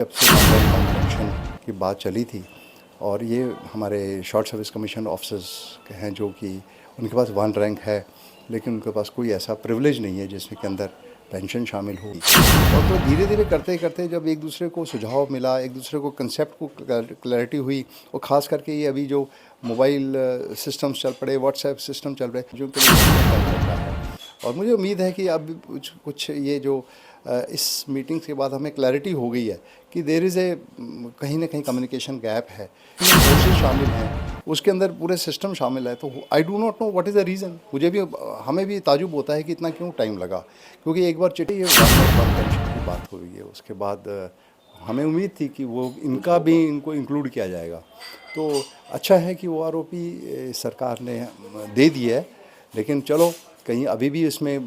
जब से one pension की बात चली थी और ये हमारे शॉर्ट सर्विस कमीशन ऑफिसर्स हैं जो कि उनके पास वन रैंक है, लेकिन उनके पास कोई ऐसा प्रिविलेज नहीं है जिसमें के अंदर पेंशन शामिल हो। और तो धीरे धीरे करते करते जब एक दूसरे को सुझाव मिला, एक दूसरे को कंसेप्ट को क्लैरिटी हुई, और ख़ास करके ये अभी जो मोबाइल सिस्टम्स चल पड़े, व्हाट्सएप सिस्टम चल रहे जो के लिए, और मुझे उम्मीद है कि अब कुछ ये जो इस मीटिंग के बाद हमें क्लैरिटी हो गई है कि देर इज़ ए कहीं ना कहीं कम्युनिकेशन गैप है, फोर्सेस शामिल हैं, उसके अंदर पूरे सिस्टम शामिल है। तो I do not know what is the reason. मुझे भी, हमें भी ताजुब होता है कि इतना क्यों टाइम लगा, क्योंकि एक बार चिट्ठी वन पेंशन की बात हुई है, उसके बाद हमें उम्मीद थी कि वो इनका भी इनको इंक्लूड किया जाएगा। तो अच्छा है कि वो आरोपी सरकार ने दे दिया है, लेकिन चलो कहीं अभी भी इसमें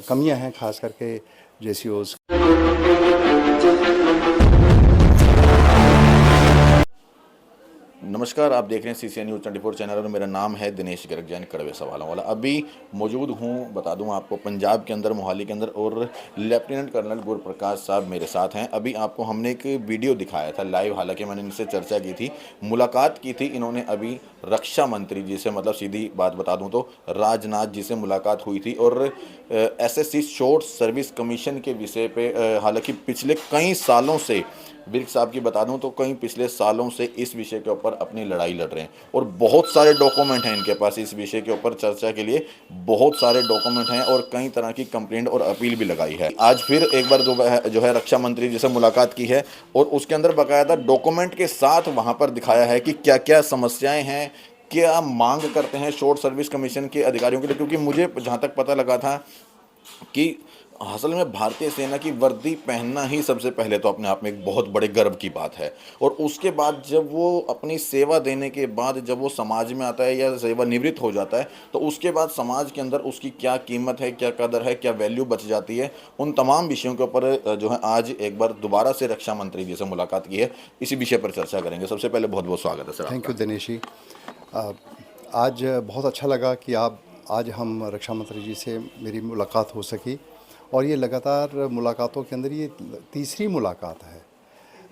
कमियां हैं, खास करके जेसीओज। नमस्कार, आप देख रहे हैं सीसीएन न्यूज़ 24 चैनल और मेरा नाम है दिनेश गर्ग जैन कड़वे सवालों वाला। अभी मौजूद हूँ, बता दूँ आपको, पंजाब के अंदर, मोहाली के अंदर, और लेफ्टिनेंट कर्नल गुरप्रकाश साहब मेरे साथ हैं। अभी आपको हमने एक वीडियो दिखाया था लाइव, हालांकि मैंने इनसे चर्चा की थी, मुलाकात की थी। इन्होंने अभी रक्षा मंत्री जी से, मतलब सीधी बात बता दूँ तो राजनाथ जी से मुलाकात हुई थी, और एसएससी शॉर्ट सर्विस कमीशन के विषय पे, हालांकि पिछले कई सालों से, विर्क साहब की बता दूं तो कई पिछले सालों से इस विषय के ऊपर अपनी लड़ाई लड़ रहे हैं, और बहुत सारे डॉक्यूमेंट हैं इनके पास इस विषय के ऊपर चर्चा के लिए। बहुत सारे डॉक्यूमेंट हैं और कई तरह की कंप्लेंट और अपील भी लगाई है। आज फिर एक बार जो है रक्षा मंत्री जी से मुलाकात की है, और उसके अंदर बाकायदा डॉक्यूमेंट के साथ वहां पर दिखाया है कि क्या क्या समस्याएं हैं, क्या मांग करते हैं शॉर्ट सर्विस कमीशन के अधिकारियों के लिए। क्योंकि मुझे जहाँ तक पता लगा था कि असल में भारतीय सेना की वर्दी पहनना ही सबसे पहले तो अपने आप में एक बहुत बड़े गर्व की बात है, और उसके बाद जब वो अपनी सेवा देने के बाद जब वो समाज में आता है या सेवानिवृत्त हो जाता है, तो उसके बाद समाज के अंदर उसकी क्या कीमत है, क्या कदर है, क्या वैल्यू बच जाती है, उन तमाम विषयों के ऊपर जो है आज एक बार दोबारा से रक्षा मंत्री जी से मुलाकात की है। इसी विषय पर चर्चा करेंगे। सबसे पहले बहुत बहुत स्वागत है सर थैंक आपका। यू दिनेश जी। आज बहुत अच्छा लगा कि आज हम रक्षा मंत्री जी से मेरी मुलाकात हो सकी, और ये लगातार मुलाकातों के अंदर ये तीसरी मुलाकात है।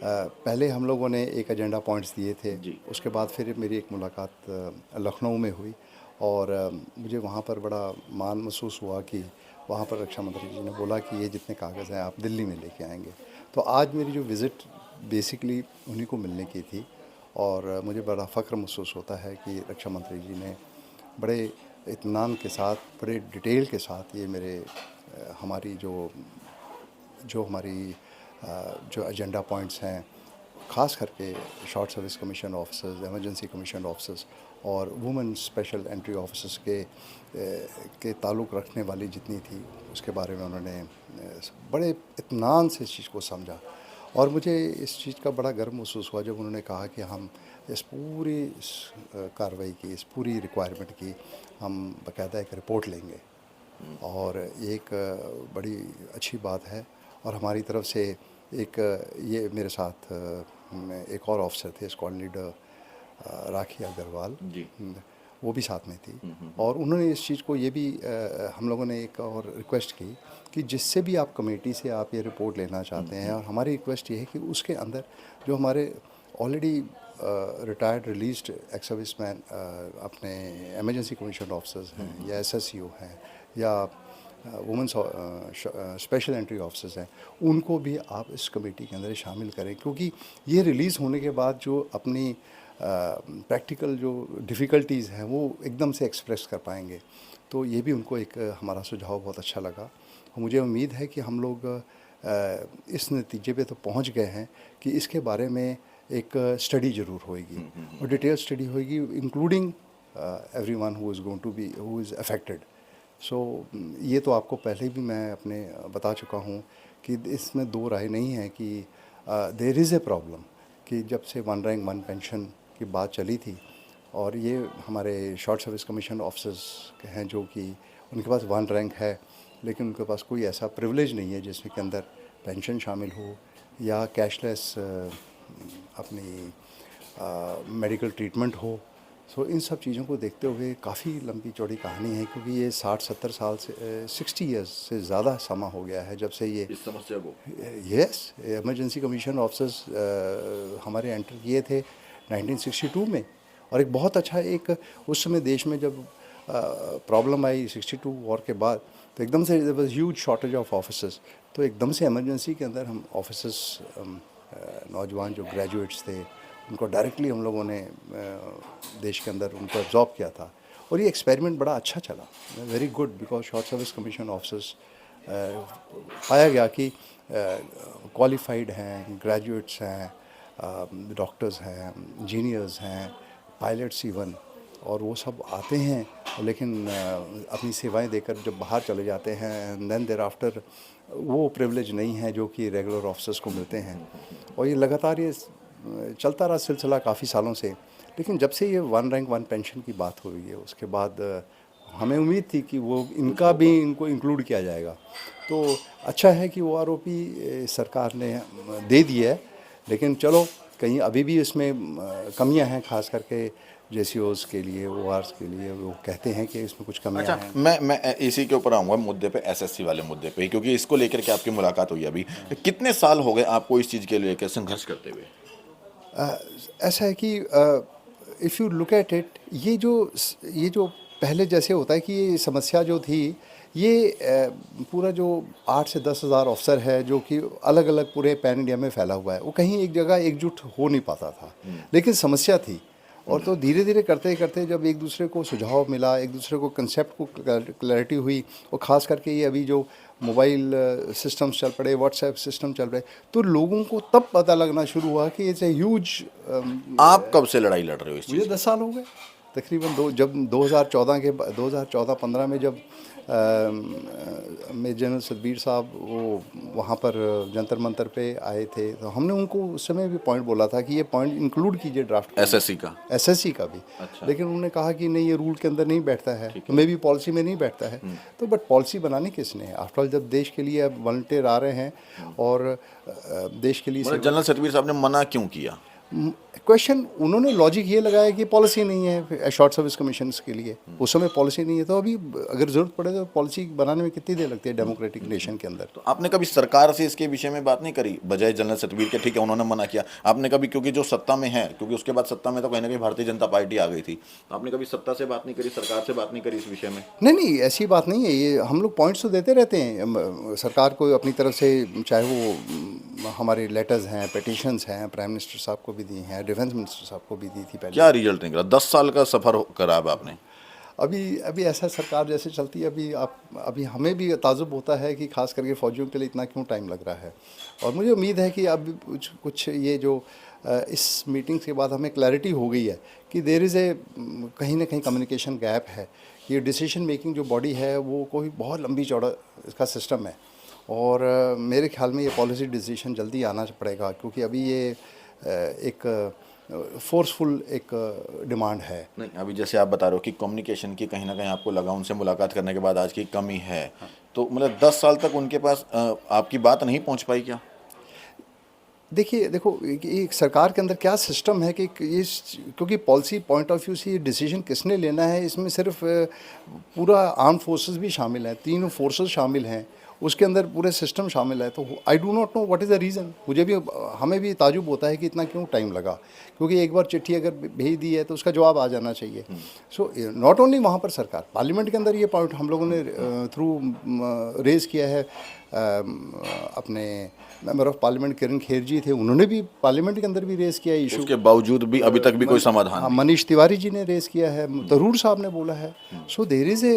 पहले हम लोगों ने एक एजेंडा पॉइंट्स दिए थे, जी। उसके बाद फिर मेरी एक मुलाकात लखनऊ में हुई, और मुझे वहाँ पर बड़ा मान महसूस हुआ कि वहाँ पर रक्षा मंत्री जी ने बोला कि ये जितने कागज़ हैं आप दिल्ली में लेके आएंगे। तो आज मेरी जो विज़िट बेसिकली उन्हीं को मिलने की थी, और मुझे बड़ा फ़ख्र महसूस होता है कि रक्षा मंत्री जी ने बड़े इत्मीनान के साथ, बड़े डिटेल के साथ ये मेरे हमारी जो जो हमारी जो एजेंडा पॉइंट्स हैं, ख़ास करके short service commission officers, emergency commission officers और वुमेन स्पेशल एंट्री ऑफिसर्स के ताल्लुक़ रखने वाली जितनी थी, उसके बारे में उन्होंने बड़े इत्मीनान से इस चीज़ को समझा। और मुझे इस चीज़ का बड़ा गर्व महसूस हुआ जब उन्होंने कहा कि हम इस पूरी कार्रवाई की, इस पूरी रिक्वायरमेंट की हम बाकायदा एक रिपोर्ट लेंगे, और ये एक बड़ी अच्छी बात है। और हमारी तरफ से एक ये मेरे साथ एक और ऑफिसर थे, स्क्वाड लीडर राखी अग्रवाल, जी। वो भी साथ में थी, और उन्होंने इस चीज़ को ये भी हम लोगों ने एक और रिक्वेस्ट की कि जिससे भी आप कमेटी से आप ये रिपोर्ट लेना चाहते हैं, और हमारी रिक्वेस्ट ये है कि उसके अंदर जो हमारे already retired released ex service man अपने एमरजेंसी कमीशन ऑफिसर्स हैं, या एसएससीओ हैं, या वुमेन स्पेशल एंट्री ऑफिसर्स हैं, उनको भी आप इस कमेटी के अंदर शामिल करें, क्योंकि ये रिलीज़ होने के बाद जो अपनी प्रैक्टिकल जो डिफ़िकल्टीज़ हैं वो एकदम से एक्सप्रेस कर पाएंगे। तो ये भी उनको एक हमारा सुझाव बहुत अच्छा लगा। मुझे उम्मीद है कि हम लोग इस नतीजे पे तो पहुंच गए हैं कि इसके बारे में एक स्टडी ज़रूर होएगी, और डिटेल स्टडी होएगी, including everyone who is going to be who is affected. So ये तो आपको पहले भी मैं अपने बता चुका हूँ कि इसमें दो राय नहीं है कि देयर इज़ ए प्रॉब्लम, कि जब से वन रैंक वन पेंशन की बात चली थी, और ये हमारे शॉर्ट सर्विस कमीशन ऑफिसर्स हैं जो कि उनके पास वन रैंक है, लेकिन उनके पास कोई ऐसा प्रिविलेज नहीं है जिसमें के अंदर पेंशन शामिल हो, या कैशलेस अपनी मेडिकल ट्रीटमेंट हो, सो इन सब चीज़ों को देखते हुए काफ़ी लंबी चौड़ी कहानी है, क्योंकि ये 60-70 साल से 60 ईयर्स से ज़्यादा समय हो गया है जब से ये इस समस्या को यस इमरजेंसी कमीशन ऑफिसर्स हमारे एंटर किए थे 1962 में। और एक बहुत अच्छा एक उस समय देश में जब प्रॉब्लम आई 62 वॉर के बाद, तो एकदम से there was huge shortage of officers. तो एकदम से इमरजेंसी के अंदर हम ऑफिसर्स नौजवान जो ग्रेजुएट्स थे उनको डायरेक्टली हम लोगों ने देश के अंदर उनको एब्जॉर्ब किया था। और ये एक्सपेरिमेंट बड़ा अच्छा चला, very good, because short service commission officers पाया गया कि क्वालिफाइड हैं, ग्रेजुएट्स हैं, डॉक्टर्स हैं, इंजीनियर्स हैं, पायलट्स इवन, और वो सब आते हैं लेकिन अपनी सेवाएं देकर जब बाहर चले जाते हैं एंड देन देयर आफ्टर वो प्रिविलेज नहीं है जो कि रेगुलर ऑफिसर्स को मिलते हैं। और ये लगातार ये चलता रहा सिलसिला काफ़ी सालों से। लेकिन जब से ये वन रैंक वन पेंशन की बात हुई है उसके बाद हमें उम्मीद थी कि वो इनका भी इनको इंक्लूड किया जाएगा। तो अच्छा है कि वो आरोपी सरकार ने दे दिया है, लेकिन चलो कहीं अभी भी इसमें कमियां हैं, खास करके जेसीओज़ के लिए, ओआरस के लिए वो कहते हैं कि इसमें कुछ कमियां अच्छा, हैं। मैं इसी के ऊपर आऊँगा मुद्दे पे, एसएससी वाले मुद्दे पे, क्योंकि इसको लेकर के आपकी मुलाकात हुई अभी। कितने साल हो गए आपको इस चीज़ के लेकर संघर्ष करते हुए? ऐसा है कि if you look at it, ये जो पहले जैसे होता है कि ये समस्या जो थी ये पूरा जो 8 से 10 हज़ार अफसर है जो कि अलग अलग पूरे पैन इंडिया में फैला हुआ है, वो कहीं एक जगह एकजुट हो नहीं पाता था, लेकिन समस्या थी। और तो धीरे धीरे करते करते जब एक दूसरे को सुझाव मिला, एक दूसरे को कंसेप्ट को क्लैरिटी हुई, और ख़ास करके ये अभी जो मोबाइल सिस्टम्स चल पड़े, व्हाट्सएप सिस्टम चल रहे, तो लोगों को तब पता लगना शुरू हुआ कि इट्स ए ह्यूज। आप कब से लड़ाई लड़ रहे हो इस चीज़? मुझे 10 साल हो गए तकरीबन। जब 2014 में जब मेजर जनरल सतबीर साहब वो वहाँ पर जंतर मंतर पे आए थे, तो हमने उनको उस समय भी पॉइंट बोला था कि ये पॉइंट इंक्लूड कीजिए ड्राफ्ट एसएससी का भी। अच्छा। लेकिन उन्होंने कहा कि नहीं, ये रूल के अंदर नहीं बैठता है, तो मे भी पॉलिसी में नहीं बैठता है। तो बट पॉलिसी बनानी किसने है? आफ्टर ऑल जब देश के लिए अब वॉलंटियर आ रहे हैं और देश के लिए जनरल सतबीर साहब ने मना क्यों किया? क्वेश्चन उन्होंने लॉजिक ये लगाया कि पॉलिसी नहीं है शॉर्ट सर्विस कमीशन के लिए, उस समय पॉलिसी नहीं है, तो अभी अगर ज़रूरत पड़े तो पॉलिसी बनाने में कितनी देर लगती है डेमोक्रेटिक नेशन के अंदर। तो आपने कभी सरकार से इसके विषय में बात नहीं करी बजाय जनरल सतबीर के? ठीक है, उन्होंने मना किया, आपने कभी, क्योंकि जो सत्ता में है, क्योंकि उसके बाद सत्ता में तो कहीं ना कहीं भारतीय जनता पार्टी आ गई थी, तो आपने कभी सत्ता से बात नहीं करी, सरकार से बात नहीं करी इस विषय में? नहीं, ऐसी बात नहीं है। ये हम लोग पॉइंट्स तो देते रहते हैं सरकार को अपनी तरफ से, चाहे वो हमारे लेटर्स हैं, पिटिशंस हैं, प्राइम मिनिस्टर साहब को भी दी हैं, डिफेंस मिनिस्टर साहब को भी दी थी पहले। क्या रिजल्ट निकला? 10 साल का सफर करा अब आपने। अभी ऐसा सरकार जैसे चलती है, अभी हमें भी ताजुब होता है कि खास करके फौजियों के लिए इतना क्यों टाइम लग रहा है। और मुझे उम्मीद है कि अब कुछ ये जो इस मीटिंग के बाद हमें क्लैरिटी हो गई है कि देयर इज़ ए कहीं ना कहीं कम्युनिकेशन गैप है। ये डिसीजन मेकिंग जो बॉडी है वो कोई बहुत लंबी चौड़ा इसका सिस्टम है, और मेरे ख्याल में ये पॉलिसी डिसीजन जल्दी आना पड़ेगा, क्योंकि अभी ये एक फोर्सफुल एक डिमांड है। नहीं, अभी जैसे आप बता रहे हो कि कम्युनिकेशन की कहीं ना कहीं आपको लगा उनसे मुलाकात करने के बाद आज की कमी है, तो मतलब 10 साल तक उनके पास आपकी बात नहीं पहुंच पाई क्या? देखो एक सरकार के अंदर क्या सिस्टम है कि ये, क्योंकि पॉलिसी पॉइंट ऑफ व्यू से ये डिसीजन किसने लेना है, इसमें सिर्फ पूरा आर्म फोर्सेस भी शामिल हैं, तीनों फोर्सेस शामिल हैं, उसके अंदर पूरे सिस्टम शामिल है। तो I do not know what is the reason. हमें भी ताजुब होता है कि इतना क्यों टाइम लगा, क्योंकि एक बार चिट्ठी अगर भेज दी है तो उसका जवाब आ जाना चाहिए। सो नॉट ओनली वहाँ पर सरकार, पार्लियामेंट के अंदर ये पॉइंट हम लोगों ने थ्रू रेज़ किया है। अपने मेंबर ऑफ पार्लियामेंट किरण खेर जी थे, उन्होंने भी पार्लियामेंट के अंदर भी रेज़ किया है इशू, उसके बावजूद भी अभी तक भी कोई समाधान नहीं। मनीष तिवारी जी ने रेज़ किया है, तरूर साहब ने बोला है। So there is a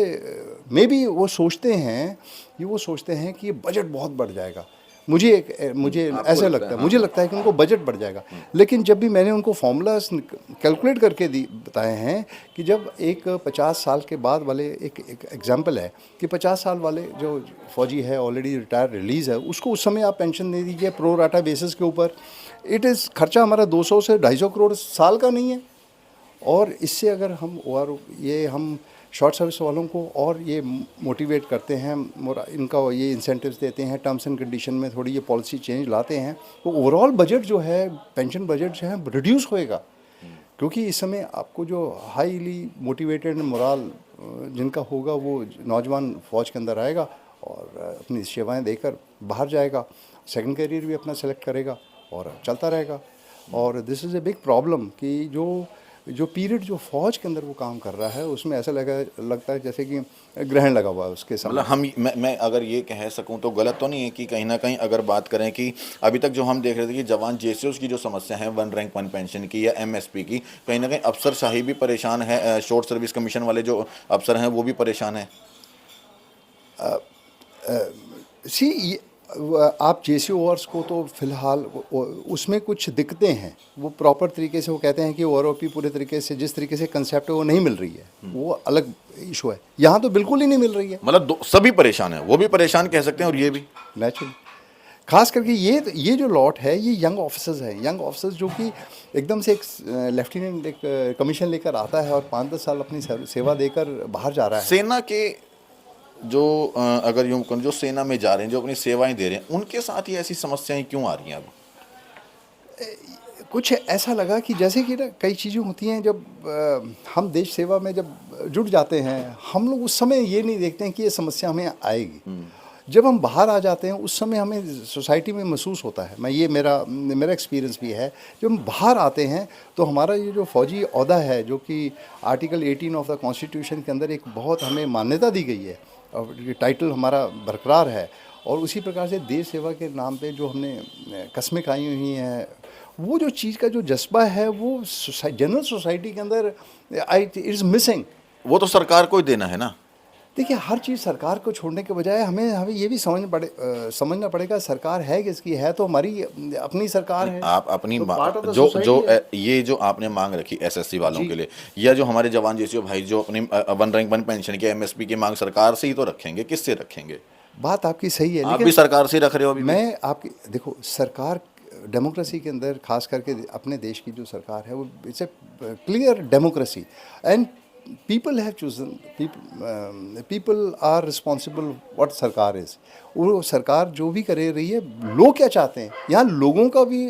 maybe वो सोचते हैं कि ये बजट बहुत बढ़ जाएगा। मुझे ऐसा लगता है, मुझे लगता है कि उनको बजट बढ़ जाएगा। लेकिन जब भी मैंने उनको फॉर्मूलाज कैलकुलेट करके बताए हैं कि जब एक 50 साल के बाद वाले, एक एग्जांपल है कि 50 साल वाले जो फौजी है ऑलरेडी रिटायर रिलीज़ है, उसको उस समय आप पेंशन दे दीजिए प्रो राटा बेसिस के ऊपर। इट इज़ खर्चा हमारा 200 से 250 करोड़ साल का नहीं है। और इससे अगर हम शॉर्ट सर्विस वालों को और ये मोटिवेट करते हैं, इनका ये इंसेंटिव्स देते हैं, टर्म्स एंड कंडीशन में थोड़ी ये पॉलिसी चेंज लाते हैं, तो ओवरऑल बजट जो है, पेंशन बजट जो है, रिड्यूस होएगा। क्योंकि इस समय आपको जो हाईली मोटिवेटेड मोरल जिनका होगा वो नौजवान फ़ौज के अंदर आएगा और अपनी सेवाएं देकर बाहर जाएगा, सेकंड करियर भी अपना सेलेक्ट करेगा और चलता रहेगा। और this is a big problem कि जो पीरियड जो फ़ौज के अंदर वो काम कर रहा है उसमें ऐसा लगता है जैसे कि ग्रहण लगा हुआ है उसके सामने। मतलब मैं अगर ये कह सकूं तो गलत तो नहीं है कि कहीं ना कहीं अगर बात करें कि अभी तक जो हम देख रहे थे कि जवान जेसीओस की जो समस्या है 1 रैंक 1 पेंशन की या एमएसपी की, कहीं ना कहीं अफसरशाही भी परेशान है, शॉर्ट सर्विस कमीशन वाले जो अफसर हैं वो भी परेशान है। सी आप जेसीओर्स को तो फिलहाल उसमें कुछ दिक्कतें हैं, वो प्रॉपर तरीके से वो कहते हैं कि ओआरओपी पूरे तरीके से जिस तरीके से कंसेप्ट है वो नहीं मिल रही है, वो अलग इशू है। यहाँ तो बिल्कुल ही नहीं मिल रही है। मतलब सभी परेशान हैं, वो भी परेशान कह सकते हैं और ये भी नेचुरली। खास करके ये जो लॉट है ये यंग ऑफिसर्स है, यंग ऑफिसर्स जो कि एकदम से एक लेफ्टिनेंट एक कमीशन लेकर आता है और 5-10 साल अपनी सेवा देकर बाहर जा रहा है। सेना के जो अगर यूं कहूं जो सेना में जा रहे हैं, जो अपनी सेवाएं दे रहे हैं, उनके साथ ही ऐसी समस्याएं क्यों आ रही हैं अब? कुछ ऐसा लगा कि जैसे कि ना कई चीज़ें होती हैं जब हम देश सेवा में जब जुट जाते हैं हम लोग उस समय ये नहीं देखते हैं कि ये समस्या हमें आएगी। जब हम बाहर आ जाते हैं उस समय हमें सोसाइटी में महसूस होता है, मैं ये मेरा एक्सपीरियंस भी है। जब हम बाहर आते हैं तो हमारा ये जो फौजी ओहदा है जो कि आर्टिकल 18 ऑफ द कॉन्स्टिट्यूशन के अंदर एक बहुत हमें मान्यता दी गई है और ये टाइटल हमारा बरकरार है, और उसी प्रकार से देश सेवा के नाम पे जो हमने कस्में खाई हुई हैं, वो जो चीज़ का जो जज्बा है वो जनरल सोसाइटी के अंदर इट इज़ मिसिंग। वो तो सरकार को ही देना है ना। देखिए हर चीज़ सरकार को छोड़ने के बजाय हमें ये भी समझना पड़ेगा सरकार है किसकी है, तो हमारी अपनी सरकार है। आप अपनी तो part of the जो society जो है। ये जो आपने मांग रखी एसएससी वालों के लिए, या जो हमारे जवान जैसे भाई जो अपनी 1 रैंक 1 पेंशन की एमएसपी की मांग सरकार से ही तो रखेंगे, किससे रखेंगे? बात आपकी सही है, आप लेकिन भी सरकार से ही रख रहे हो अभी भी? मैं आपकी देखो सरकार डेमोक्रेसी के अंदर खास करके अपने देश की जो सरकार है वो it's a clear democracy and people have chosen, people are responsible what सरकार इज़। वो सरकार जो भी करे रही है, लोग क्या चाहते हैं, यहाँ लोगों का भी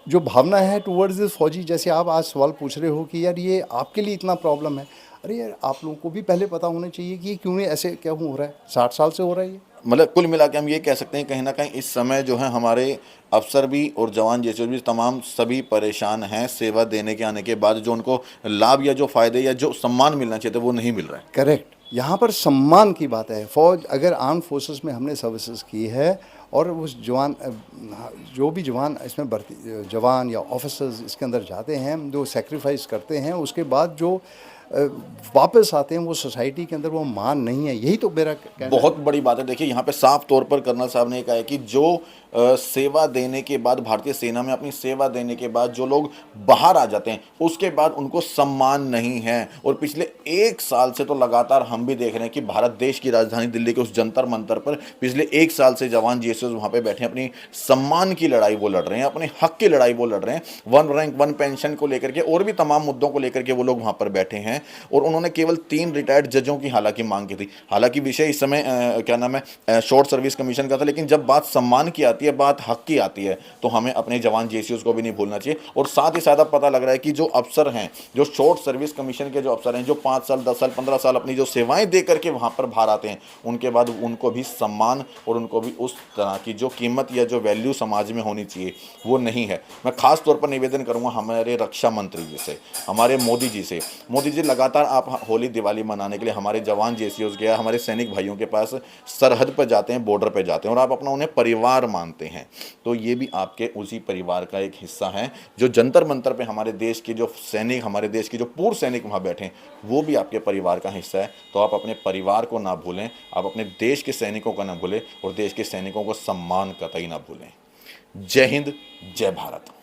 जो भावना है टुवर्ड्स दिस फौजी, जैसे आप आज सवाल पूछ रहे हो कि यार ये आपके लिए इतना प्रॉब्लम है, अरे यार आप लोगों को भी पहले पता होना चाहिए कि क्यों नहीं ऐसे क्या हो रहा है, 60 साल से हो रहा है ये। मतलब कुल मिला के हम ये कह सकते हैं कहीं ना कहीं इस समय जो है हमारे अफसर भी और जवान जैसे भी तमाम सभी परेशान हैं, सेवा देने के आने के बाद जो उनको लाभ या जो फायदे या जो सम्मान मिलना चाहिए था वो नहीं मिल रहा है। करेक्ट, यहाँ पर सम्मान की बात है। फौज अगर आर्म फोर्सेस में हमने सर्विसेज की है और उस जवान जो भी जवान इसमें भर्ती जवान या ऑफिसर्स इसके अंदर जाते हैं जो सेक्रीफाइस करते हैं, उसके बाद जो वापस आते हैं वो सोसाइटी के अंदर वो मान नहीं है, यही तो मेरा कहना है। बहुत बड़ी बात है। देखिए यहाँ पे साफ तौर पर कर्नल साहब ने कहा है कि जो सेवा देने के बाद भारतीय सेना में अपनी सेवा देने के बाद जो लोग बाहर आ जाते हैं उसके बाद उनको सम्मान नहीं है। और पिछले 1 साल से तो लगातार हम भी देख रहे हैं कि भारत देश की राजधानी दिल्ली के उस जंतर मंतर पर पिछले 1 साल से जवान जीएसओ वहाँ पे बैठे हैं, अपनी सम्मान की लड़ाई वो लड़ रहे हैं, अपने हक की लड़ाई वो लड़ रहे हैं, 1 रैंक 1 पेंशन को लेकर के और भी तमाम मुद्दों को लेकर के वो लोग वहाँ पर बैठे हैं। और उन्होंने केवल 3 रिटायर्ड जजों की हालांकि मांग की थी। हालांकि विषय इस समय क्या नाम है शॉर्ट सर्विस कमीशन का था, लेकिन जब बात सम्मान की आती है, बात हक की आती है, तो हमें अपने जवान जेसीओस को भी नहीं भूलना चाहिए। और साथ ही साथ अब पता लग रहा है कि जो अफसर हैं, जो शॉर्ट सर्विस कमीशन के जो अफसर हैं, जो 5 साल 10 साल 15 साल अपनी जो सेवाएं दे करके वहां पर बाहर आते हैं, उनके बाद उनको भी सम्मान और उनको भी उस तरह की जो कीमत या जो वैल्यू समाज में होनी चाहिए वो नहीं है। मैं खास तौर पर निवेदन करूंगा हमारे रक्षा मंत्री जी से, हमारे मोदी जी से। मोदी जी लगातार आप होली दिवाली मनाने के लिए हमारे जवान जेसीओस गया, हमारे सैनिक भाइयों के पास सरहद पर जाते हैं, बॉर्डर पर जाते हैं, और आप अपना उन्हें परिवार मानते हैं, तो ये भी आपके उसी परिवार का एक हिस्सा है। जो जंतर मंतर पे हमारे देश के जो सैनिक, हमारे देश के जो पूर्व सैनिक वहाँ बैठे हैं, वो भी आपके परिवार का हिस्सा है। तो आप अपने परिवार को ना भूलें, आप अपने देश के सैनिकों को ना भूलें और देश के सैनिकों को सम्मान कतई ना भूलें। जय हिंद, जय भारत।